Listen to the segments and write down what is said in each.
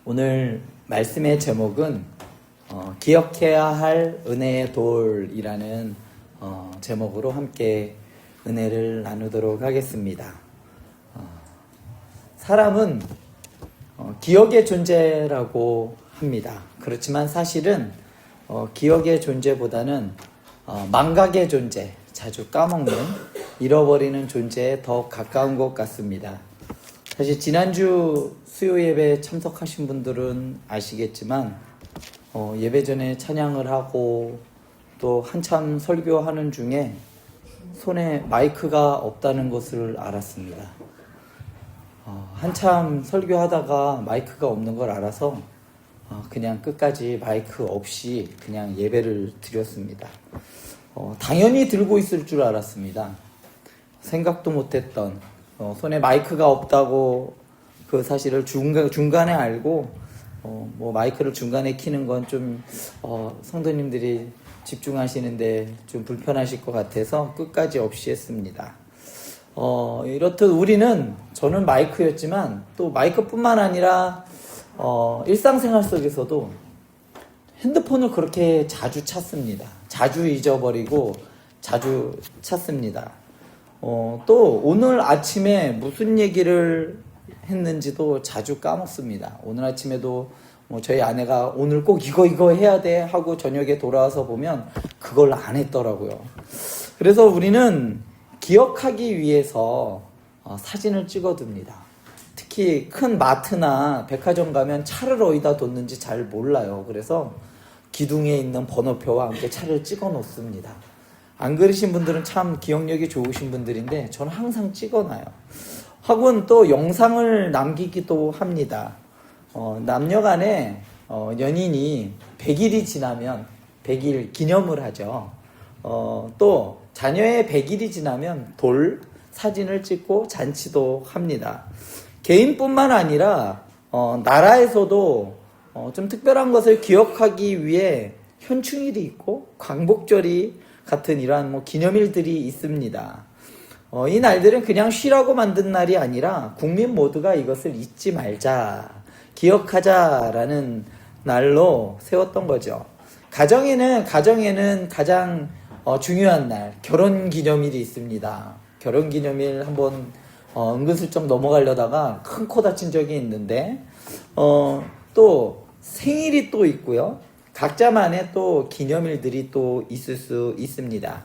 오늘 말씀의 제목은 기억해야 할 은혜의 돌이라는 제목으로 함께 은혜를 나누도록 하겠습니다. 사람은 기억의 존재라고 합니다. 그렇지만 사실은 기억의 존재보다는 망각의 존재, 자주 까먹는, 잃어버리는 존재에 더 가까운 것 같습니다. 사실 지난주 수요 예배에 참석하신 분들은 아시겠지만 예배 전에 찬양을 하고 또 한참 설교하는 중에 손에 마이크가 없다는 것을 알았습니다. 한참 설교하다가 마이크가 없는 걸 알아서 그냥 끝까지 마이크 없이 그냥 예배를 드렸습니다. 당연히 들고 있을 줄 알았습니다. 생각도 못했던 손에 마이크가 없다고 그 사실을 중간에 알고 뭐 마이크를 중간에 키는 건 좀 성도님들이 집중하시는데 좀 불편하실 것 같아서 끝까지 없이 했습니다. 이렇듯 저는 마이크였지만 또 마이크뿐만 아니라 일상생활 속에서도 핸드폰을 그렇게 자주 찾습니다. 자주 잊어버리고 자주 찾습니다. 또 오늘 아침에 무슨 얘기를 했는지도 자주 까먹습니다. 오늘 아침에도 저희 아내가 오늘 꼭 이거 해야 돼 하고 저녁에 돌아와서 보면 그걸 안 했더라고요. 그래서 우리는 기억하기 위해서 사진을 찍어둡니다. 특히 큰 마트나 백화점 가면 차를 어디다 뒀는지 잘 몰라요. 그래서 기둥에 있는 번호표와 함께 차를 찍어 놓습니다. 안 그러신 분들은 참 기억력이 좋으신 분들인데 저는 항상 찍어놔요. 하고는 또 영상을 남기기도 합니다. 남녀 간에 연인이 100일이 지나면 100일 기념을 하죠. 또 자녀의 100일이 지나면 사진을 찍고 잔치도 합니다. 개인뿐만 아니라 나라에서도 좀 특별한 것을 기억하기 위해 현충일이 있고 광복절이 같은 이러한 기념일들이 있습니다. 이 날들은 그냥 쉬라고 만든 날이 아니라 국민 모두가 이것을 잊지 말자, 기억하자라는 날로 세웠던 거죠. 가정에는 가장 중요한 날, 결혼기념일이 있습니다. 결혼기념일 한번 은근슬쩍 넘어가려다가 큰 코 다친 적이 있는데 또 생일이 또 있고요. 각자만의 또 기념일들이 또 있을 수 있습니다.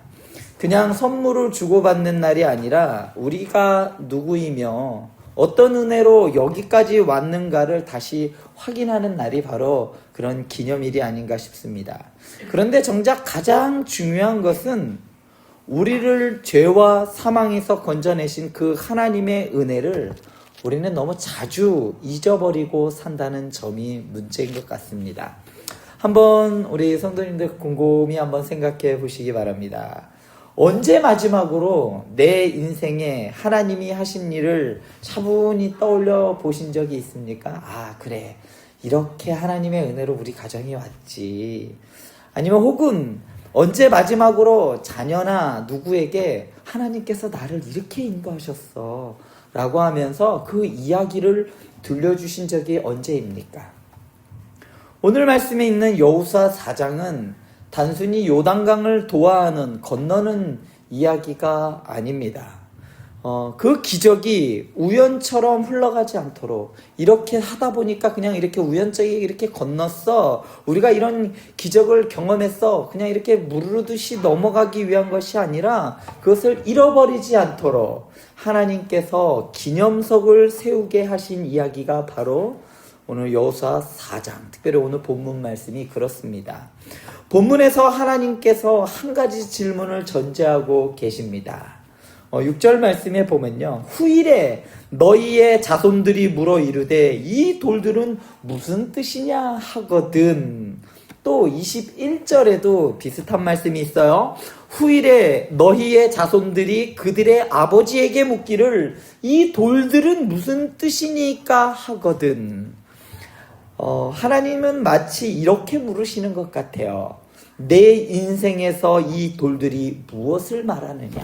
그냥 선물을 주고받는 날이 아니라 우리가 누구이며 어떤 은혜로 여기까지 왔는가를 다시 확인하는 날이 바로 그런 기념일이 아닌가 싶습니다. 그런데 정작 가장 중요한 것은 우리를 죄와 사망에서 건져내신 그 하나님의 은혜를 우리는 너무 자주 잊어버리고 산다는 점이 문제인 것 같습니다. 한번 우리 성도님들 곰곰이 한번 생각해 보시기 바랍니다. 언제 마지막으로 내 인생에 하나님이 하신 일을 차분히 떠올려 보신 적이 있습니까? 그래, 이렇게 하나님의 은혜로 우리 가정이 왔지. 아니면 혹은 언제 마지막으로 자녀나 누구에게 하나님께서 나를 이렇게 인도하셨어 라고 하면서 그 이야기를 들려주신 적이 언제입니까? 오늘 말씀에 있는 여호수아 4장은 단순히 요단강을 건너는 이야기가 아닙니다. 그 기적이 우연처럼 흘러가지 않도록 이렇게 하다 보니까 그냥 이렇게 우연적이 이렇게 건넜어. 우리가 이런 기적을 경험했어. 그냥 이렇게 무르르듯이 넘어가기 위한 것이 아니라 그것을 잃어버리지 않도록 하나님께서 기념석을 세우게 하신 이야기가 바로 오늘 여호수아 4장, 특별히 오늘 본문 말씀이 그렇습니다. 본문에서 하나님께서 한 가지 질문을 전제하고 계십니다. 6절 말씀에 보면요. 후일에 너희의 자손들이 물어 이르되 이 돌들은 무슨 뜻이냐 하거든. 또 21절에도 비슷한 말씀이 있어요. 후일에 너희의 자손들이 그들의 아버지에게 묻기를 이 돌들은 무슨 뜻이니까 하거든. 하나님은 마치 이렇게 물으시는 것 같아요. 내 인생에서 이 돌들이 무엇을 말하느냐?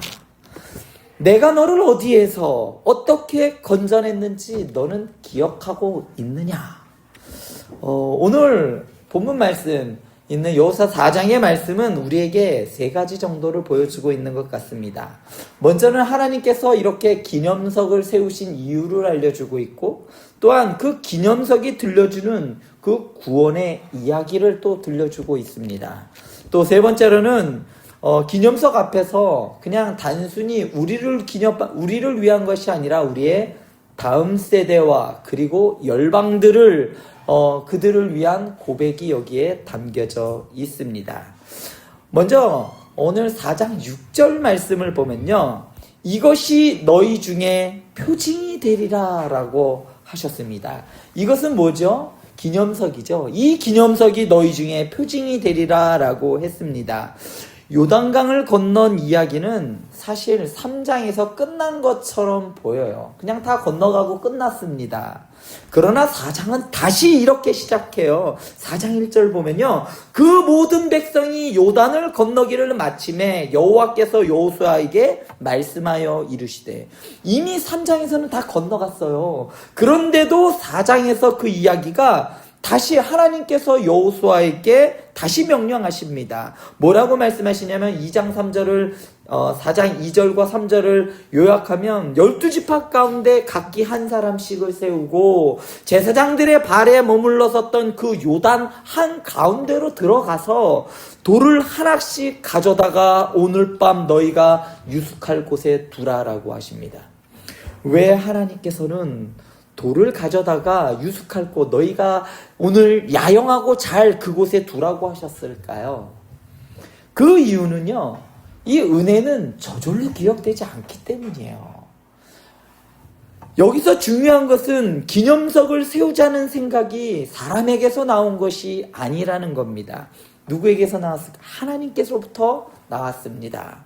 내가 너를 어디에서 어떻게 건져냈는지 너는 기억하고 있느냐? 오늘 본문 말씀 있는 여호수아 4장의 말씀은 우리에게 세 가지 정도를 보여주고 있는 것 같습니다. 먼저는 하나님께서 이렇게 기념석을 세우신 이유를 알려주고 있고, 또한 그 기념석이 들려주는 그 구원의 이야기를 또 들려주고 있습니다. 또 세 번째로는 기념석 앞에서 그냥 단순히 우리를 위한 것이 아니라 우리의 다음 세대와 그리고 열방들을 그들을 위한 고백이 여기에 담겨져 있습니다. 먼저 오늘 4장 6절 말씀을 보면요, 이것이 너희 중에 표징이 되리라 라고 하셨습니다. 이것은 뭐죠? 기념석이죠. 이 기념석이 너희 중에 표징이 되리라 라고 했습니다. 요단강을 건넌 이야기는 사실 3장에서 끝난 것처럼 보여요. 그냥 다 건너가고 끝났습니다. 그러나 4장은 다시 이렇게 시작해요. 4장 1절 보면요, 그 모든 백성이 요단을 건너기를 마침에 여호와께서 여호수아에게 말씀하여 이르시되, 이미 3장에서는 다 건너갔어요. 그런데도 4장에서 그 이야기가 다시 하나님께서 여호수아에게 다시 명령하십니다. 뭐라고 말씀하시냐면 2장 3절을 4장 2절과 3절을 요약하면 12지파 가운데 각기 한 사람씩을 세우고 제사장들의 발에 머물러 섰던 그 요단 한 가운데로 들어가서 돌을 하나씩 가져다가 오늘 밤 너희가 유숙할 곳에 두라라고 하십니다. 왜 하나님께서는 돌을 가져다가 유숙할 곳, 너희가 오늘 야영하고 잘 그곳에 두라고 하셨을까요? 그 이유는요, 이 은혜는 저절로 기억되지 않기 때문이에요. 여기서 중요한 것은 기념석을 세우자는 생각이 사람에게서 나온 것이 아니라는 겁니다. 누구에게서 나왔을까? 하나님께서부터 나왔습니다.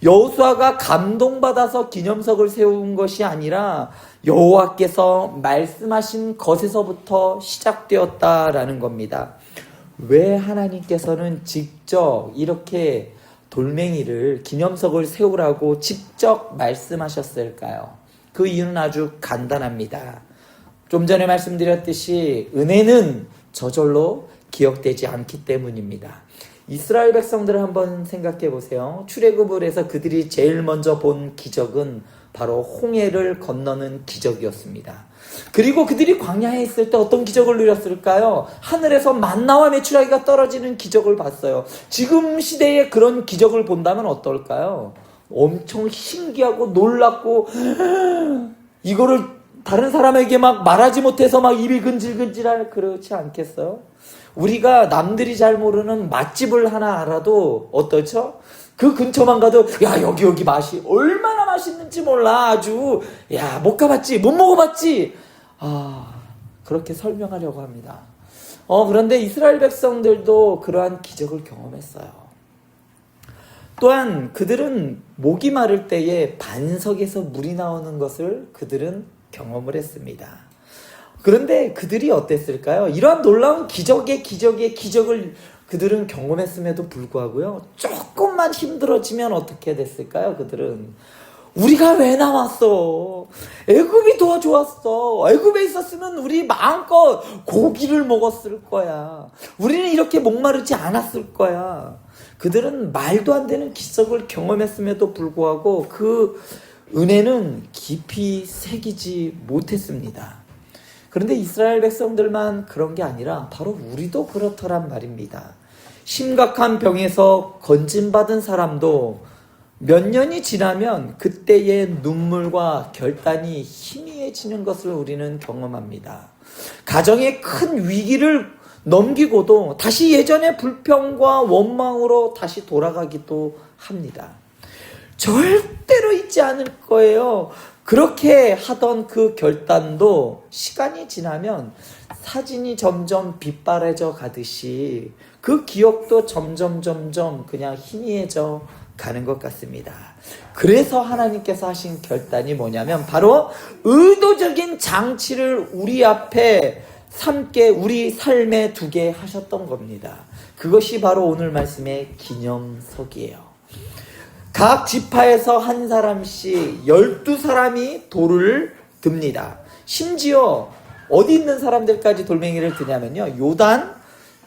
여호수아가 감동받아서 기념석을 세운 것이 아니라 여호와께서 말씀하신 것에서부터 시작되었다라는 겁니다. 왜 하나님께서는 직접 이렇게 돌멩이를 기념석을 세우라고 직접 말씀하셨을까요? 그 이유는 아주 간단합니다. 좀 전에 말씀드렸듯이 은혜는 저절로 기억되지 않기 때문입니다. 이스라엘 백성들을 한번 생각해 보세요. 출애굽을 해서 그들이 제일 먼저 본 기적은 바로 홍해를 건너는 기적이었습니다. 그리고 그들이 광야에 있을 때 어떤 기적을 누렸을까요? 하늘에서 만나와 메추라기가 떨어지는 기적을 봤어요. 지금 시대에 그런 기적을 본다면 어떨까요? 엄청 신기하고 놀랍고 이거를 다른 사람에게 막 말하지 못해서 막 입이 근질근질할, 그렇지 않겠어요? 우리가 남들이 잘 모르는 맛집을 하나 알아도 어떻죠? 그 근처만 가도 야 여기 맛이 얼마나 맛있는지 몰라, 아주 야 못 가봤지, 못 먹어봤지, 그렇게 설명하려고 합니다. 그런데 이스라엘 백성들도 그러한 기적을 경험했어요. 또한 그들은 목이 마를 때에 반석에서 물이 나오는 것을 그들은 경험을 했습니다. 그런데 그들이 어땠을까요? 이러한 놀라운 기적의 기적을 그들은 경험했음에도 불구하고요, 조금만 힘들어지면 어떻게 됐을까요? 그들은 우리가 왜 나왔어? 애굽이 더 좋았어. 애굽에 있었으면 우리 마음껏 고기를 먹었을 거야. 우리는 이렇게 목마르지 않았을 거야. 그들은 말도 안 되는 기적을 경험했음에도 불구하고 그 은혜는 깊이 새기지 못했습니다. 그런데 이스라엘 백성들만 그런 게 아니라 바로 우리도 그렇더란 말입니다. 심각한 병에서 건진받은 사람도 몇 년이 지나면 그때의 눈물과 결단이 희미해지는 것을 우리는 경험합니다. 가정의 큰 위기를 넘기고도 다시 예전의 불평과 원망으로 다시 돌아가기도 합니다. 절대로 잊지 않을 거예요. 그렇게 하던 그 결단도 시간이 지나면 사진이 점점 빛바래져 가듯이 그 기억도 점점 그냥 희미해져 가는 것 같습니다. 그래서 하나님께서 하신 결단이 뭐냐면 바로 의도적인 장치를 우리 앞에 삼게 우리 삶에 두게 하셨던 겁니다. 그것이 바로 오늘 말씀의 기념석이에요. 각 지파에서 한 사람씩 12사람이 돌을 듭니다. 심지어 어디 있는 사람들까지 돌멩이를 드냐면요, 요단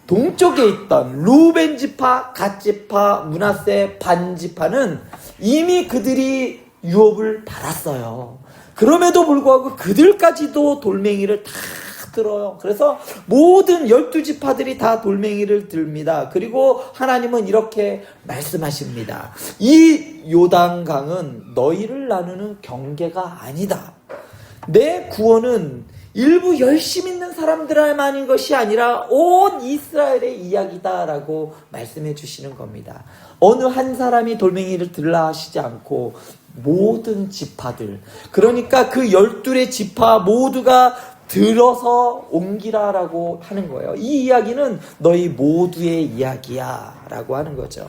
동쪽에 있던 루벤 지파, 갓 지파, 므낫세 반 지파는 이미 그들이 유업을 받았어요. 그럼에도 불구하고 그들까지도 돌멩이를 다 들어요. 그래서 모든 12지파들이 다 돌멩이를 듭니다. 그리고 하나님은 이렇게 말씀하십니다. 이 요단강은 너희를 나누는 경계가 아니다. 내 구원은 일부 열심 있는 사람들만인 것이 아니라 온 이스라엘의 이야기다라고 말씀해 주시는 겁니다. 어느 한 사람이 돌멩이를 들라 하시지 않고 모든 지파들, 그러니까 그 12의 지파 모두가 들어서 옮기라라고 하는 거예요. 이 이야기는 너희 모두의 이야기야 라고 하는 거죠.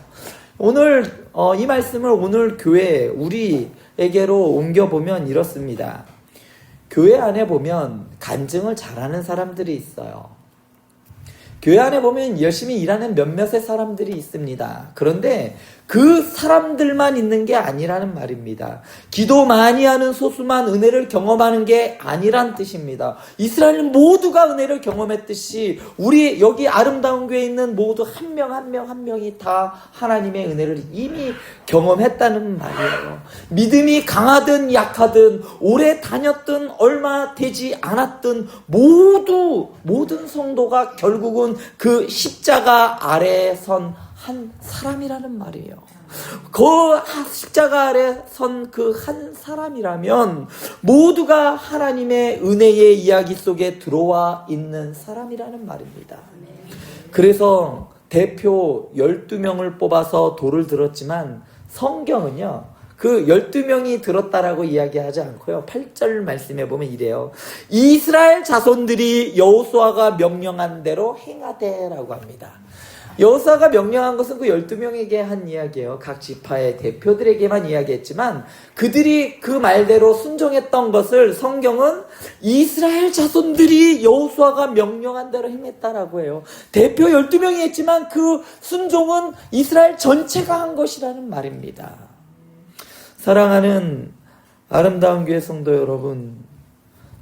오늘 이 말씀을 오늘 교회 우리에게로 옮겨보면 이렇습니다. 교회 안에 보면 간증을 잘하는 사람들이 있어요. 교회 안에 보면 열심히 일하는 몇몇의 사람들이 있습니다. 그런데 그 사람들만 있는 게 아니라는 말입니다. 기도 많이 하는 소수만 은혜를 경험하는 게 아니란 뜻입니다. 이스라엘 모두가 은혜를 경험했듯이 우리 여기 아름다운 교회에 있는 모두 한 명 한 명이 다 하나님의 은혜를 이미 경험했다는 말이에요. 믿음이 강하든 약하든 오래 다녔든 얼마 되지 않았든 모든 성도가 결국은 그 십자가 아래에 선 한 사람이라는 말이에요. 그 십자가 아래 선 그 한 사람이라면 모두가 하나님의 은혜의 이야기 속에 들어와 있는 사람이라는 말입니다. 그래서 대표 12명을 뽑아서 돌을 들었지만 성경은요, 그 12명이 들었다라고 이야기하지 않고요, 8절 말씀해 보면 이래요. 이스라엘 자손들이 여호수아가 명령한 대로 행하되라고 합니다. 여호수아가 명령한 것은 그 12명에게 한 이야기예요. 각 지파의 대표들에게만 이야기했지만 그들이 그 말대로 순종했던 것을 성경은 이스라엘 자손들이 여호수아가 명령한 대로 행했다라고 해요. 대표 12명이 했지만 그 순종은 이스라엘 전체가 한 것이라는 말입니다. 사랑하는 아름다운 교회 성도 여러분,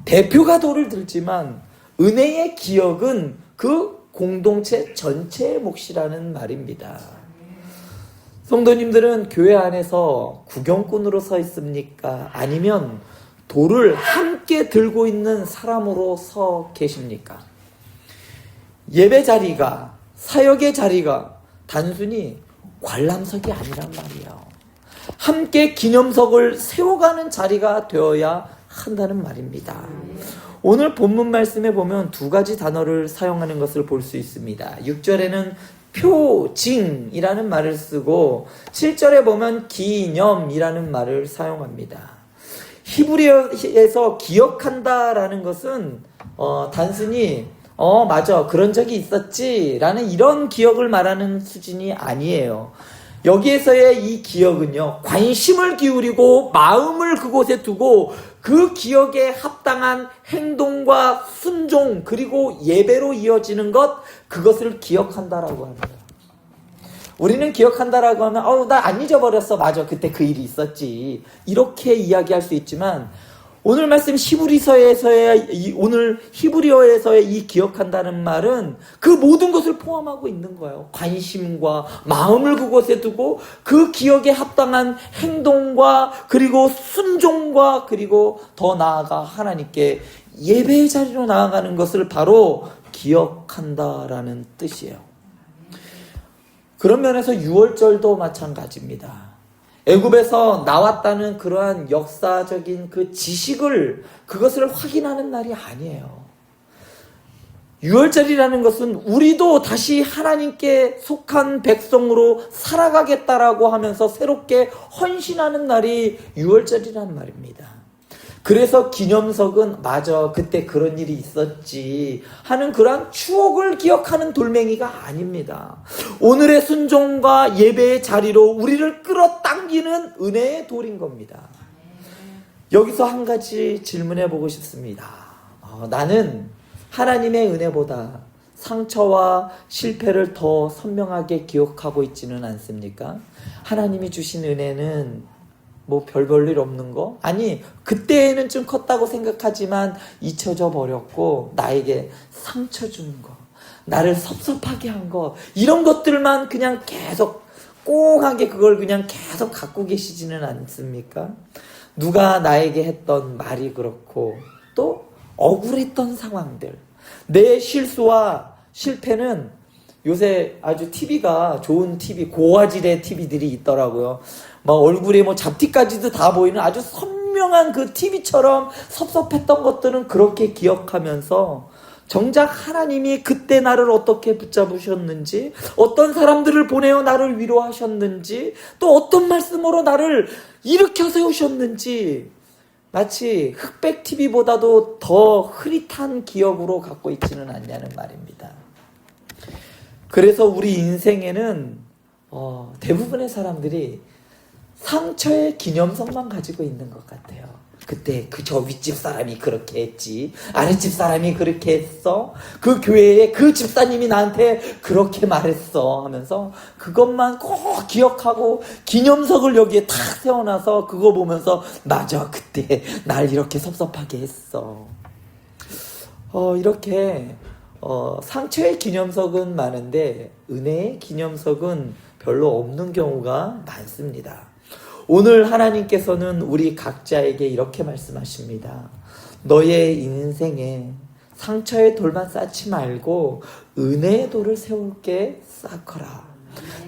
대표가 돌을 들지만 은혜의 기억은 그 공동체 전체의 몫이라는 말입니다. 성도님들은 교회 안에서 구경꾼으로 서 있습니까? 아니면 돌을 함께 들고 있는 사람으로 서 계십니까? 예배 자리가, 사역의 자리가 단순히 관람석이 아니란 말이에요. 함께 기념석을 세워가는 자리가 되어야 한다는 말입니다. 오늘 본문 말씀에 보면 두 가지 단어를 사용하는 것을 볼 수 있습니다. 6절에는 표징이라는 말을 쓰고 7절에 보면 기념이라는 말을 사용합니다. 히브리어에서 기억한다라는 것은 단순히 맞아, 그런 적이 있었지 라는 이런 기억을 말하는 수준이 아니에요. 여기에서의 이 기억은요, 관심을 기울이고 마음을 그곳에 두고 그 기억에 합당한 행동과 순종 그리고 예배로 이어지는 것, 그것을 기억한다라고 합니다. 우리는 기억한다라고 하면 나 안 잊어버렸어, 맞아, 그때 그 일이 있었지, 이렇게 이야기할 수 있지만 오늘 말씀 오늘 히브리어에서의 이 기억한다는 말은 그 모든 것을 포함하고 있는 거예요. 관심과 마음을 그곳에 두고 그 기억에 합당한 행동과 그리고 순종과 그리고 더 나아가 하나님께 예배의 자리로 나아가는 것을 바로 기억한다라는 뜻이에요. 그런 면에서 유월절도 마찬가지입니다. 애굽에서 나왔다는 그러한 역사적인 그 지식을, 그것을 확인하는 날이 아니에요. 유월절이라는 것은 우리도 다시 하나님께 속한 백성으로 살아가겠다라고 하면서 새롭게 헌신하는 날이 유월절이라는 말입니다. 그래서 기념석은 맞아, 그때 그런 일이 있었지 하는 그러한 추억을 기억하는 돌멩이가 아닙니다. 오늘의 순종과 예배의 자리로 우리를 끌어당기는 은혜의 돌인 겁니다. 여기서 한 가지 질문해 보고 싶습니다. 나는 하나님의 은혜보다 상처와 실패를 더 선명하게 기억하고 있지는 않습니까? 하나님이 주신 은혜는 뭐 별 볼 일 없는 거? 아니, 그때는 좀 컸다고 생각하지만 잊혀져 버렸고, 나에게 상처 준 거, 나를 섭섭하게 한 거, 이런 것들만 그냥 계속 꽁하게 그걸 그냥 계속 갖고 계시지는 않습니까? 누가 나에게 했던 말이 그렇고, 또 억울했던 상황들, 내 실수와 실패는 요새 아주 TV가 좋은 TV, 고화질의 TV들이 있더라고요. 막 얼굴에 뭐 잡티까지도 다 보이는 아주 선명한 그 TV처럼 섭섭했던 것들은 그렇게 기억하면서 정작 하나님이 그때 나를 어떻게 붙잡으셨는지, 어떤 사람들을 보내어 나를 위로하셨는지, 또 어떤 말씀으로 나를 일으켜 세우셨는지 마치 흑백 TV보다도 더 흐릿한 기억으로 갖고 있지는 않냐는 말입니다. 그래서 우리 인생에는 대부분의 사람들이 상처의 기념석만 가지고 있는 것 같아요. 그때 저 윗집 사람이 그렇게 했지, 아랫집 사람이 그렇게 했어, 그 교회에 그 집사님이 나한테 그렇게 말했어 하면서 그것만 꼭 기억하고 기념석을 여기에 탁 세워놔서 그거 보면서 맞아, 그때 날 이렇게 섭섭하게 했어. 이렇게 상처의 기념석은 많은데 은혜의 기념석은 별로 없는 경우가 많습니다. 오늘 하나님께서는 우리 각자에게 이렇게 말씀하십니다. 너의 인생에 상처의 돌만 쌓지 말고 은혜의 돌을 세울게 쌓거라.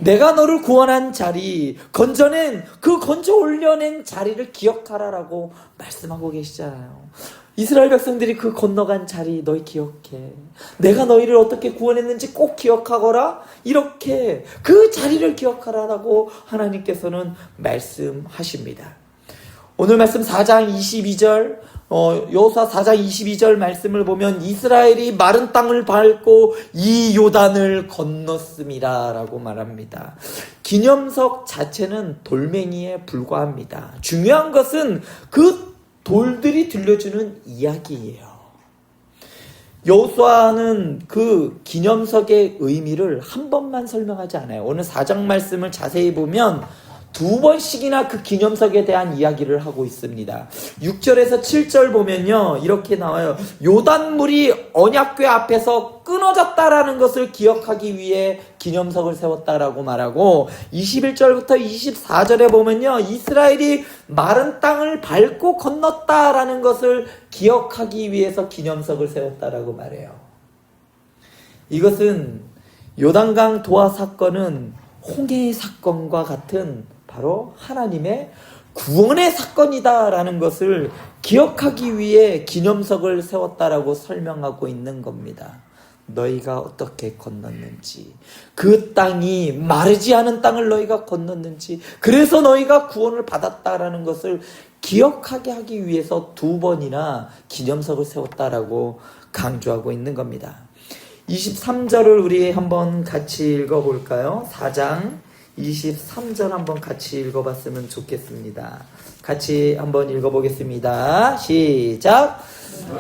내가 너를 구원한 자리, 건져낸 그 건져 올려낸 자리를 기억하라라고 말씀하고 계시잖아요. 이스라엘 백성들이 그 건너간 자리 너희 기억해. 내가 너희를 어떻게 구원했는지 꼭 기억하거라. 이렇게 그 자리를 기억하라라고 하나님께서는 말씀하십니다. 오늘 말씀 4장 22절, 여호수아 4장 22절 말씀을 보면 이스라엘이 마른 땅을 밟고 이 요단을 건넜습니다 라고 말합니다. 기념석 자체는 돌멩이에 불과합니다. 중요한 것은 그 돌들이 들려주는 이야기예요. 여호수아는 그 기념석의 의미를 한 번만 설명하지 않아요. 오늘 4장 말씀을 자세히 보면 2번씩이나 그 기념석에 대한 이야기를 하고 있습니다. 6절에서 7절 보면요, 이렇게 나와요. 요단물이 언약궤 앞에서 끊어졌다라는 것을 기억하기 위해 기념석을 세웠다라고 말하고, 21절부터 24절에 보면요, 이스라엘이 마른 땅을 밟고 건넜다라는 것을 기억하기 위해서 기념석을 세웠다라고 말해요. 이것은 요단강 도하 사건은 홍해의 사건과 같은 바로 하나님의 구원의 사건이다라는 것을 기억하기 위해 기념석을 세웠다라고 설명하고 있는 겁니다. 너희가 어떻게 건넜는지, 그 땅이 마르지 않은 땅을 너희가 건넜는지, 그래서 너희가 구원을 받았다라는 것을 기억하게 하기 위해서 2번이나 기념석을 세웠다라고 강조하고 있는 겁니다. 23절을 우리 한번 같이 읽어볼까요? 4장 23절 한번 같이 읽어봤으면 좋겠습니다. 같이 한번 읽어보겠습니다. 시작!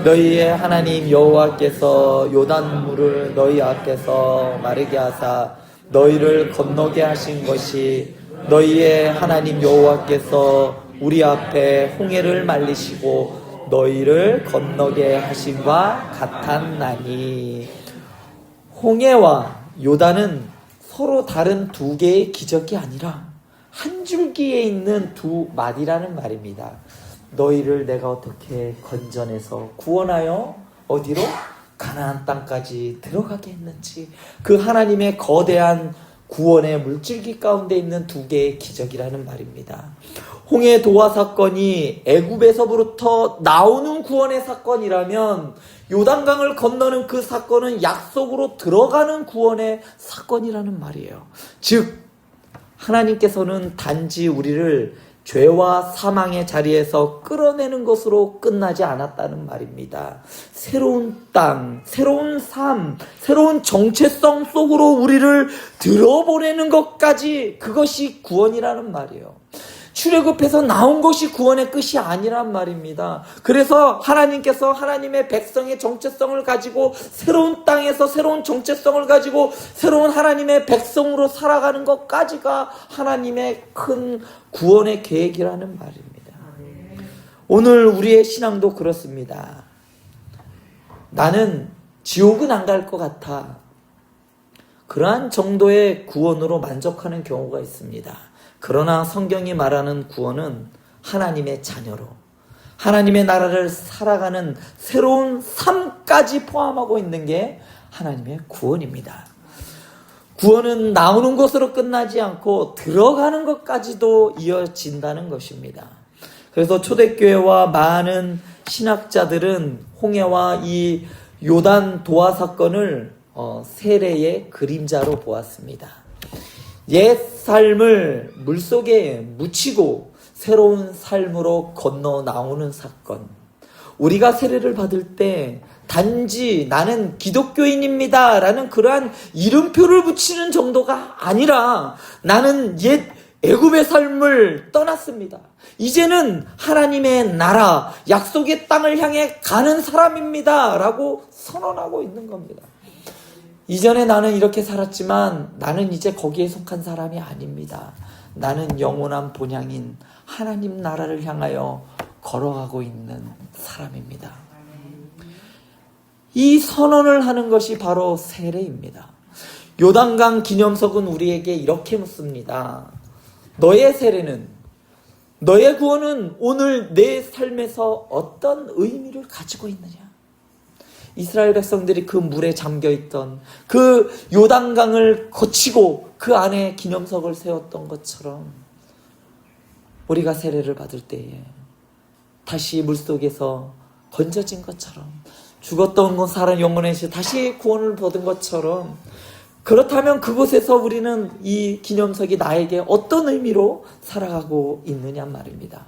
너희의 하나님 여호와께서 요단물을 너희 앞에서 마르게 하사 너희를 건너게 하신 것이 너희의 하나님 여호와께서 우리 앞에 홍해를 말리시고 너희를 건너게 하신과 같았나니. 홍해와 요단은 서로 다른 2개의 기적이 아니라 한 줄기에 있는 2마디라는 말입니다. 너희를 내가 어떻게 건져내서 구원하여 어디로? 가나안 땅까지 들어가게 했는지, 그 하나님의 거대한 구원의 물줄기 가운데 있는 2개의 기적이라는 말입니다. 홍해 도하 사건이 애굽에서부터 나오는 구원의 사건이라면 요단강을 건너는 그 사건은 약속으로 들어가는 구원의 사건이라는 말이에요. 즉 하나님께서는 단지 우리를 죄와 사망의 자리에서 끌어내는 것으로 끝나지 않았다는 말입니다. 새로운 땅, 새로운 삶, 새로운 정체성 속으로 우리를 들어보내는 것까지, 그것이 구원이라는 말이에요. 출애굽해서 나온 것이 구원의 끝이 아니란 말입니다. 그래서 하나님께서 하나님의 백성의 정체성을 가지고 새로운 땅에서 새로운 정체성을 가지고 새로운 하나님의 백성으로 살아가는 것까지가 하나님의 큰 구원의 계획이라는 말입니다. 오늘 우리의 신앙도 그렇습니다. 나는 지옥은 안 갈 것 같아. 그러한 정도의 구원으로 만족하는 경우가 있습니다. 그러나 성경이 말하는 구원은 하나님의 자녀로 하나님의 나라를 살아가는 새로운 삶까지 포함하고 있는 게 하나님의 구원입니다. 구원은 나오는 것으로 끝나지 않고 들어가는 것까지도 이어진다는 것입니다. 그래서 초대교회와 많은 신학자들은 홍해와 이 요단 도하 사건을 세례의 그림자로 보았습니다. 옛 삶을 물속에 묻히고 새로운 삶으로 건너 나오는 사건. 우리가 세례를 받을 때 단지 나는 기독교인입니다 라는 그러한 이름표를 붙이는 정도가 아니라 나는 옛 애굽의 삶을 떠났습니다. 이제는 하나님의 나라, 약속의 땅을 향해 가는 사람입니다 라고 선언하고 있는 겁니다. 이전에 나는 이렇게 살았지만 나는 이제 거기에 속한 사람이 아닙니다. 나는 영원한 본향인 하나님 나라를 향하여 걸어가고 있는 사람입니다. 이 선언을 하는 것이 바로 세례입니다. 요단강 기념석은 우리에게 이렇게 묻습니다. 너의 세례는, 너의 구원은 오늘 내 삶에서 어떤 의미를 가지고 있느냐? 이스라엘 백성들이 그 물에 잠겨있던 그 요단강을 거치고 그 안에 기념석을 세웠던 것처럼 우리가 세례를 받을 때에 다시 물속에서 건져진 것처럼 죽었던 건 살아 영원해서 다시 구원을 받은 것처럼 그렇다면 그곳에서 우리는 이 기념석이 나에게 어떤 의미로 살아가고 있느냐 말입니다.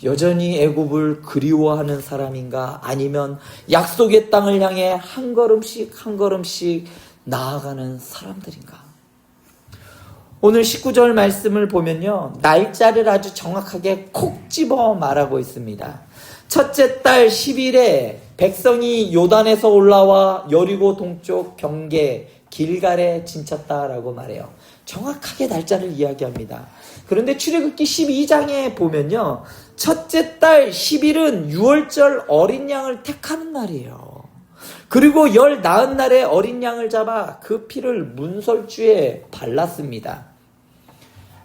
여전히 애굽을 그리워하는 사람인가 아니면 약속의 땅을 향해 한 걸음씩 한 걸음씩 나아가는 사람들인가. 오늘 19절 말씀을 보면요, 날짜를 아주 정확하게 콕 집어 말하고 있습니다. 첫째 달 10일에 백성이 요단에서 올라와 여리고 동쪽 경계 길갈에 진쳤다라고 말해요. 정확하게 날짜를 이야기합니다. 그런데 출애굽기 12장에 보면요, 첫째 달 10일은 유월절 어린 양을 택하는 날이에요. 그리고 열 나은 날에 어린 양을 잡아 그 피를 문설주에 발랐습니다.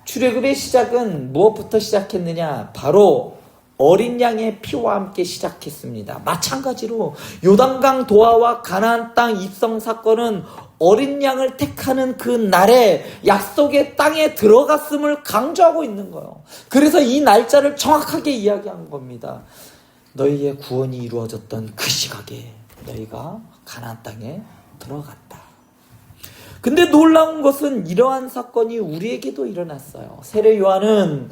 출애굽의 시작은 무엇부터 시작했느냐? 바로 어린 양의 피와 함께 시작했습니다. 마찬가지로 요단강 도하와 가나안 땅 입성 사건은 어린 양을 택하는 그 날에 약속의 땅에 들어갔음을 강조하고 있는 거예요. 그래서 이 날짜를 정확하게 이야기한 겁니다. 너희의 구원이 이루어졌던 그 시각에 너희가 가나안 땅에 들어갔다. 근데 놀라운 것은 이러한 사건이 우리에게도 일어났어요. 세례 요한은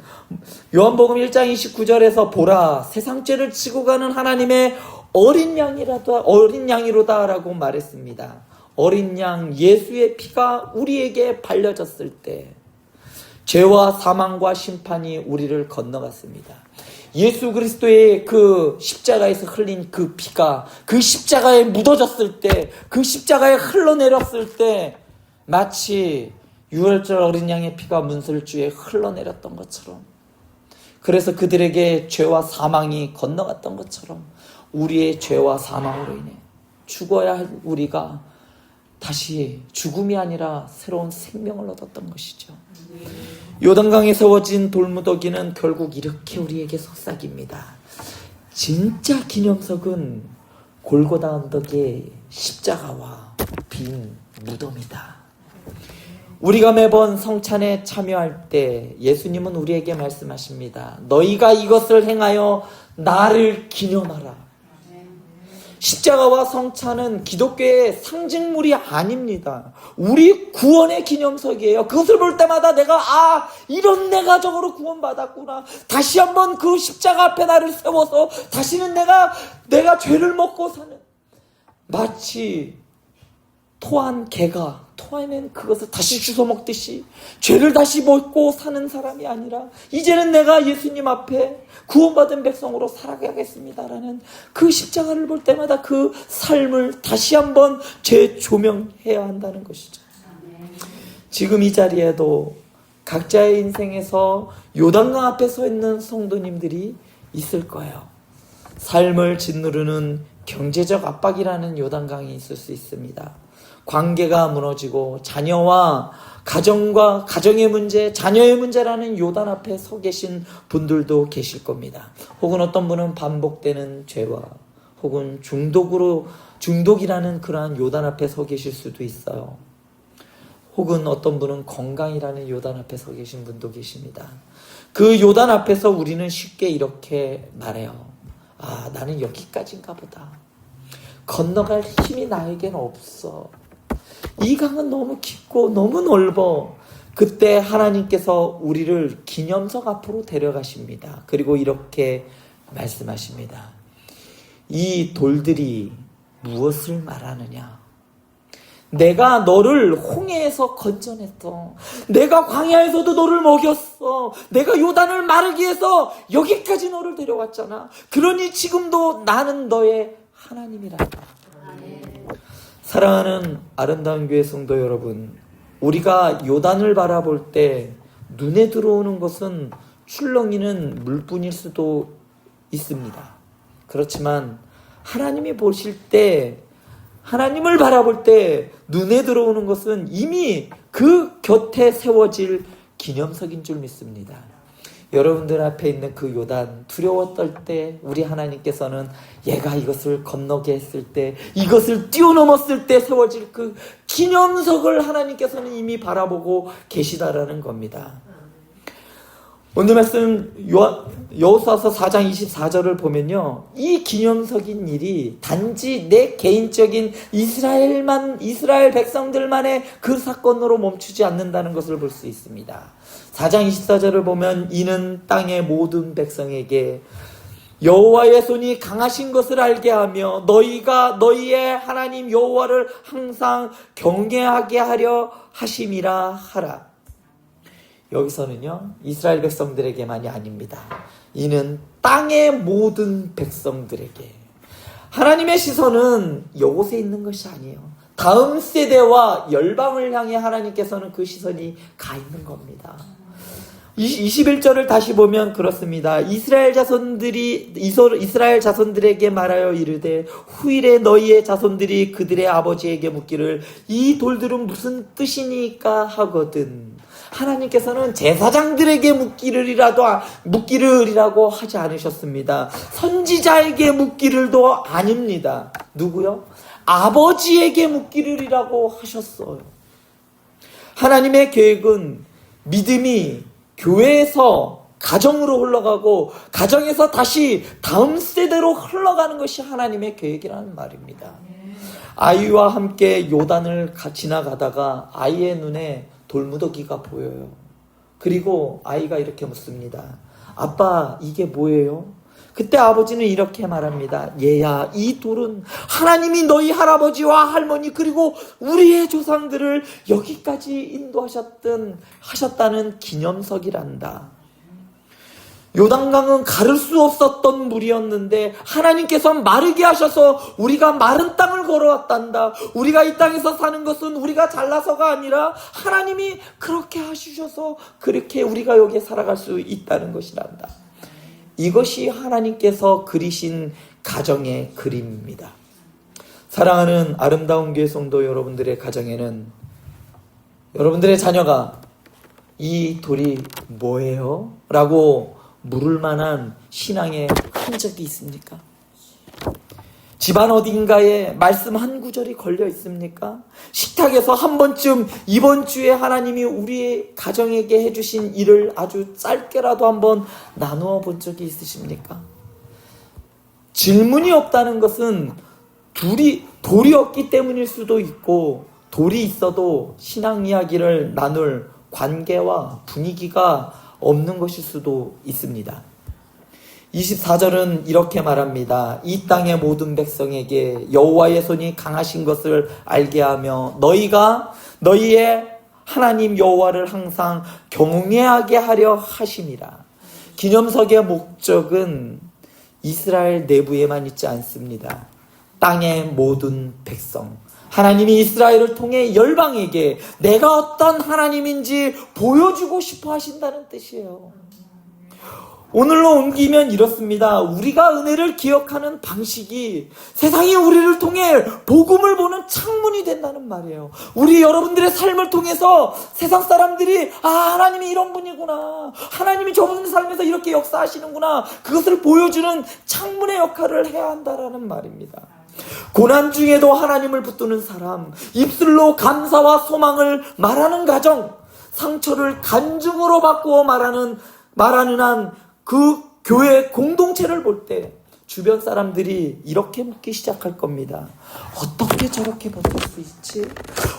요한복음 1장 29절에서 보라, 세상 죄를 지고 가는 하나님의 어린 양이로다 라고 말했습니다. 어린 양 예수의 피가 우리에게 발려졌을 때 죄와 사망과 심판이 우리를 건너갔습니다. 예수 그리스도의 그 십자가에서 흘린 그 피가 그 십자가에 묻어졌을 때, 그 십자가에 흘러내렸을 때 마치 유월절 어린 양의 피가 문설주에 흘러내렸던 것처럼, 그래서 그들에게 죄와 사망이 건너갔던 것처럼 우리의 죄와 사망으로 인해 죽어야 할 우리가 다시 죽음이 아니라 새로운 생명을 얻었던 것이죠. 요단강에 세워진 돌무더기는 결국 이렇게 우리에게 속삭입니다. 진짜 기념석은 골고다 언덕의 십자가와 빈 무덤이다. 우리가 매번 성찬에 참여할 때 예수님은 우리에게 말씀하십니다. 너희가 이것을 행하여 나를 기념하라. 십자가와 성찬은 기독교의 상징물이 아닙니다. 우리 구원의 기념석이에요. 그것을 볼 때마다 내가 이런 내 가정으로 구원받았구나. 다시 한번 그 십자가 앞에 나를 세워서 다시는 내가 죄를 먹고 사는, 마치 토한 개가 토해낸 그것을 다시 주워 먹듯이 죄를 다시 먹고 사는 사람이 아니라 이제는 내가 예수님 앞에 구원받은 백성으로 살아가겠습니다라는 그 십자가를 볼 때마다 그 삶을 다시 한번 재조명해야 한다는 것이죠. 지금 이 자리에도 각자의 인생에서 요단강 앞에 서 있는 성도님들이 있을 거예요. 삶을 짓누르는 경제적 압박이라는 요단강이 있을 수 있습니다. 관계가 무너지고 자녀와 가정의 문제, 자녀의 문제라는 요단 앞에 서 계신 분들도 계실 겁니다. 혹은 어떤 분은 반복되는 죄와 혹은 중독이라는 그러한 요단 앞에 서 계실 수도 있어요. 혹은 어떤 분은 건강이라는 요단 앞에 서 계신 분도 계십니다. 그 요단 앞에서 우리는 쉽게 이렇게 말해요. 아, 나는 여기까지인가 보다. 건너갈 힘이 나에게는 없어. 이 강은 너무 깊고 너무 넓어. 그때 하나님께서 우리를 기념석 앞으로 데려가십니다. 그리고 이렇게 말씀하십니다. 이 돌들이 무엇을 말하느냐? 내가 너를 홍해에서 건져냈어. 내가 광야에서도 너를 먹였어. 내가 요단을 마르게 해서 여기까지 너를 데려왔잖아. 그러니 지금도 나는 너의 하나님이란다. 사랑하는 아름다운 교회 성도 여러분, 우리가 요단을 바라볼 때 눈에 들어오는 것은 출렁이는 물뿐일 수도 있습니다. 그렇지만 하나님이 보실 때, 하나님을 바라볼 때 눈에 들어오는 것은 이미 그 곁에 세워질 기념석인 줄 믿습니다. 여러분들 앞에 있는 그 요단 두려워 떨 때 우리 하나님께서는 얘가 이것을 건너게 했을 때, 이것을 뛰어넘었을 때 세워질 그 기념석을 하나님께서는 이미 바라보고 계시다라는 겁니다. 오늘 말씀 여호수아서 4장 24절을 보면요, 이 기념석인 일이 단지 내 개인적인 이스라엘 백성들만의 그 사건으로 멈추지 않는다는 것을 볼 수 있습니다. 4장 24절을 보면 이는 땅의 모든 백성에게 여호와의 손이 강하신 것을 알게 하며 너희가 너희의 하나님 여호와를 항상 경외하게 하려 하심이라 하라. 여기서는요, 이스라엘 백성들에게만이 아닙니다. 이는 땅의 모든 백성들에게. 하나님의 시선은 이곳에 있는 것이 아니에요. 다음 세대와 열방을 향해 하나님께서는 그 시선이 가 있는 겁니다. 21절을 다시 보면 그렇습니다. 이스라엘 자손들에게 말하여 이르되 후일에 너희의 자손들이 그들의 아버지에게 묻기를 이 돌들은 무슨 뜻이니까 하거든. 하나님께서는 제사장들에게 묻기를이라고 하지 않으셨습니다. 선지자에게 묻기를도 아닙니다. 누구요? 아버지에게 묻기를이라고 하셨어요. 하나님의 계획은 믿음이 교회에서 가정으로 흘러가고 가정에서 다시 다음 세대로 흘러가는 것이 하나님의 계획이라는 말입니다. 아이와 함께 요단을 지나가다가 아이의 눈에 돌무더기가 보여요. 그리고 아이가 이렇게 묻습니다. 아빠, 이게 뭐예요? 그때 아버지는 이렇게 말합니다. 얘야, 이 돌은 하나님이 너희 할아버지와 할머니 그리고 우리의 조상들을 여기까지 인도하셨다는 기념석이란다. 요단강은 가를 수 없었던 물이었는데 하나님께서 마르게 하셔서 우리가 마른 땅을 걸어왔단다. 우리가 이 땅에서 사는 것은 우리가 잘나서가 아니라 하나님이 그렇게 하시셔서 그렇게 우리가 여기에 살아갈 수 있다는 것이란다. 이것이 하나님께서 그리신 가정의 그림입니다. 사랑하는 아름다운 교회 성도 여러분들의 가정에는 여러분들의 자녀가 이 돌이 뭐예요? 라고 물을 만한 신앙의 흔적이 있습니까? 집안 어딘가에 말씀 한 구절이 걸려 있습니까? 식탁에서 한 번쯤 이번 주에 하나님이 우리의 가정에게 해주신 일을 아주 짧게라도 한번 나누어 본 적이 있으십니까? 질문이 없다는 것은 돌이 없기 때문일 수도 있고, 돌이 있어도 신앙 이야기를 나눌 관계와 분위기가 없는 것일 수도 있습니다. 24절은 이렇게 말합니다. 이 땅의 모든 백성에게 여호와의 손이 강하신 것을 알게 하며 너희가 너희의 하나님 여호와를 항상 경외하게 하려 하심이라. 기념석의 목적은 이스라엘 내부에만 있지 않습니다. 땅의 모든 백성, 하나님이 이스라엘을 통해 열방에게 내가 어떤 하나님인지 보여주고 싶어 하신다는 뜻이에요. 오늘로 옮기면 이렇습니다. 우리가 은혜를 기억하는 방식이 세상이 우리를 통해 복음을 보는 창문이 된다는 말이에요. 우리 여러분들의 삶을 통해서 세상 사람들이 하나님이 이런 분이구나, 하나님이 저분 삶에서 이렇게 역사하시는구나, 그것을 보여주는 창문의 역할을 해야 한다라는 말입니다. 고난 중에도 하나님을 붙드는 사람, 입술로 감사와 소망을 말하는 가정, 상처를 간증으로 바꾸어 말하는 한 그 교회 공동체를 볼 때 주변 사람들이 이렇게 묻기 시작할 겁니다. 어떻게 저렇게 버틸 수 있지?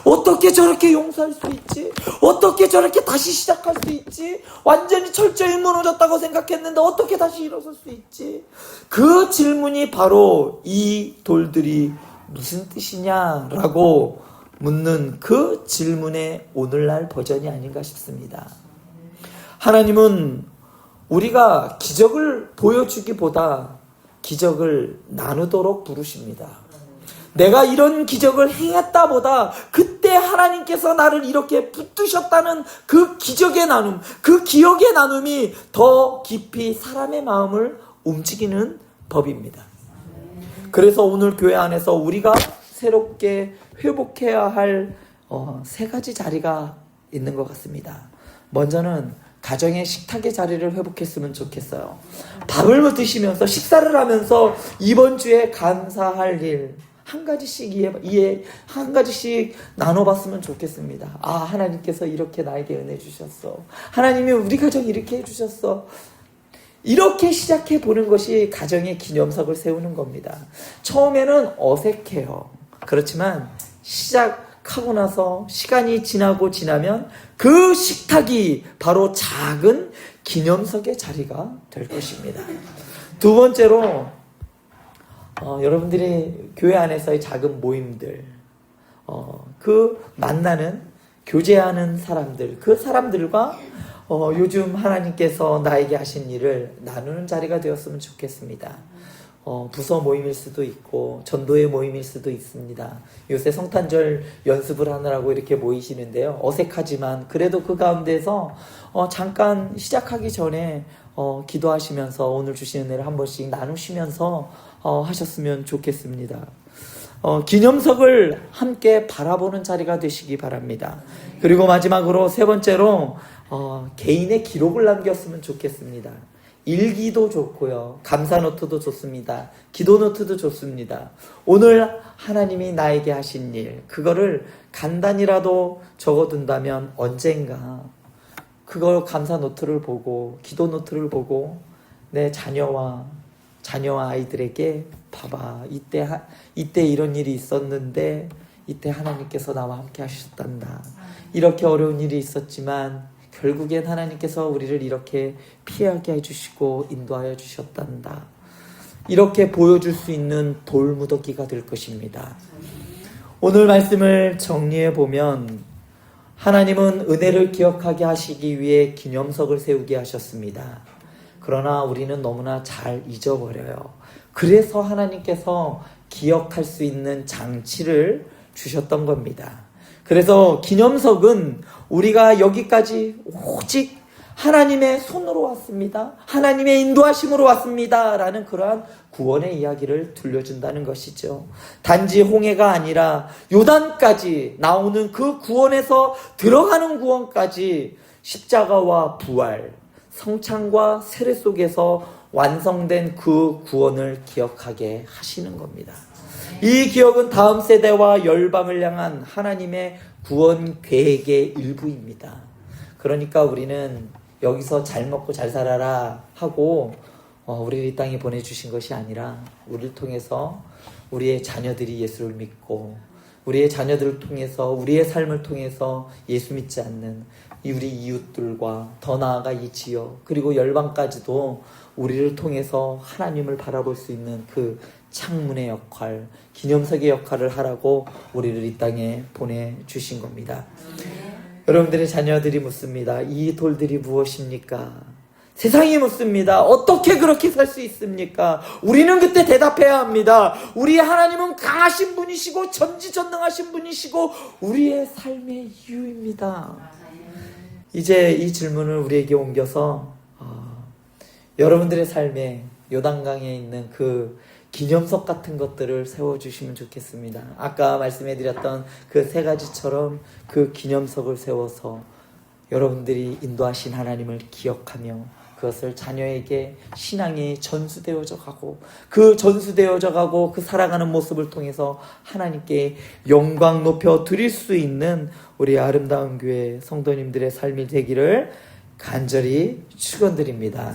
어떻게 저렇게 용서할 수 있지? 어떻게 저렇게 다시 시작할 수 있지? 완전히 철저히 무너졌다고 생각했는데 어떻게 다시 일어설 수 있지? 그 질문이 바로 이 돌들이 무슨 뜻이냐라고 묻는 그 질문의 오늘날 버전이 아닌가 싶습니다. 하나님은 우리가 기적을 보여주기보다 기적을 나누도록 부르십니다. 내가 이런 기적을 행했다 보다 그때 하나님께서 나를 이렇게 붙드셨다는 그 기적의 나눔, 그 기억의 나눔이 더 깊이 사람의 마음을 움직이는 법입니다. 그래서 오늘 교회 안에서 우리가 새롭게 회복해야 할 세 가지 자리가 있는 것 같습니다. 먼저는 가정의 식탁의 자리를 회복했으면 좋겠어요. 밥을 드시면서 식사를 하면서 이번 주에 감사할 일 한 가지씩 나눠봤으면 좋겠습니다. 하나님께서 이렇게 나에게 은혜 주셨어. 하나님이 우리 가정 이렇게 해주셨어. 이렇게 시작해 보는 것이 가정의 기념석을 세우는 겁니다. 처음에는 어색해요. 그렇지만 시작하고 나서 시간이 지나면 그 식탁이 바로 작은 기념석의 자리가 될 것입니다. 두 번째로 여러분들이 교회 안에서의 작은 모임들, 그 만나는 교제하는 사람들, 그 사람들과 요즘 하나님께서 나에게 하신 일을 나누는 자리가 되었으면 좋겠습니다. 부서 모임일 수도 있고 전도의 모임일 수도 있습니다. 요새 성탄절 연습을 하느라고 이렇게 모이시는데요. 어색하지만 그래도 그 가운데서 잠깐 시작하기 전에 기도하시면서 오늘 주신 은혜를 한 번씩 나누시면서 하셨으면 좋겠습니다. 기념석을 함께 바라보는 자리가 되시기 바랍니다. 그리고 마지막으로 세 번째로 개인의 기록을 남겼으면 좋겠습니다. 일기도 좋고요. 감사 노트도 좋습니다. 기도 노트도 좋습니다. 오늘 하나님이 나에게 하신 일, 그거를 간단히라도 적어둔다면 언젠가 그걸 감사 노트를 보고 기도 노트를 보고 내 자녀와 아이들에게 봐봐, 이때 이런 일이 있었는데 이때 하나님께서 나와 함께 하셨단다. 이렇게 어려운 일이 있었지만 결국엔 하나님께서 우리를 이렇게 피하게 해주시고 인도하여 주셨단다. 이렇게 보여줄 수 있는 돌무더기가 될 것입니다. 오늘 말씀을 정리해 보면 하나님은 은혜를 기억하게 하시기 위해 기념석을 세우게 하셨습니다. 그러나 우리는 너무나 잘 잊어버려요. 그래서 하나님께서 기억할 수 있는 장치를 주셨던 겁니다. 그래서 기념석은 우리가 여기까지 오직 하나님의 손으로 왔습니다. 하나님의 인도하심으로 왔습니다. 라는 그러한 구원의 이야기를 들려준다는 것이죠. 단지 홍해가 아니라 요단까지 나오는 그 구원에서 들어가는 구원까지 십자가와 부활, 성찬과 세례 속에서 완성된 그 구원을 기억하게 하시는 겁니다. 이 기억은 다음 세대와 열방을 향한 하나님의 구원 계획의 일부입니다. 그러니까 우리는 여기서 잘 먹고 잘 살아라 하고 우리를 이 땅에 보내주신 것이 아니라 우리를 통해서 우리의 자녀들이 예수를 믿고 우리의 자녀들을 통해서, 우리의 삶을 통해서 예수 믿지 않는 우리 이웃들과 더 나아가 이 지역 그리고 열방까지도 우리를 통해서 하나님을 바라볼 수 있는 그 창문의 역할, 기념석의 역할을 하라고 우리를 이 땅에 보내주신 겁니다. 여러분들의 자녀들이 묻습니다. 이 돌들이 무엇입니까? 세상이 묻습니다. 어떻게 그렇게 살 수 있습니까? 우리는 그때 대답해야 합니다. 우리 하나님은 강하신 분이시고 전지전능하신 분이시고 우리의 삶의 이유입니다. 이제 이 질문을 우리에게 옮겨서 여러분들의 삶에 요단강에 있는 그 기념석 같은 것들을 세워주시면 좋겠습니다. 아까 말씀해드렸던 그 세 가지처럼 그 기념석을 세워서 여러분들이 인도하신 하나님을 기억하며 그것을 자녀에게 신앙이 전수되어져 가고 그 전수되어져 가고 그 살아가는 모습을 통해서 하나님께 영광 높여 드릴 수 있는 우리 아름다운 교회 성도님들의 삶이 되기를 간절히 축원드립니다.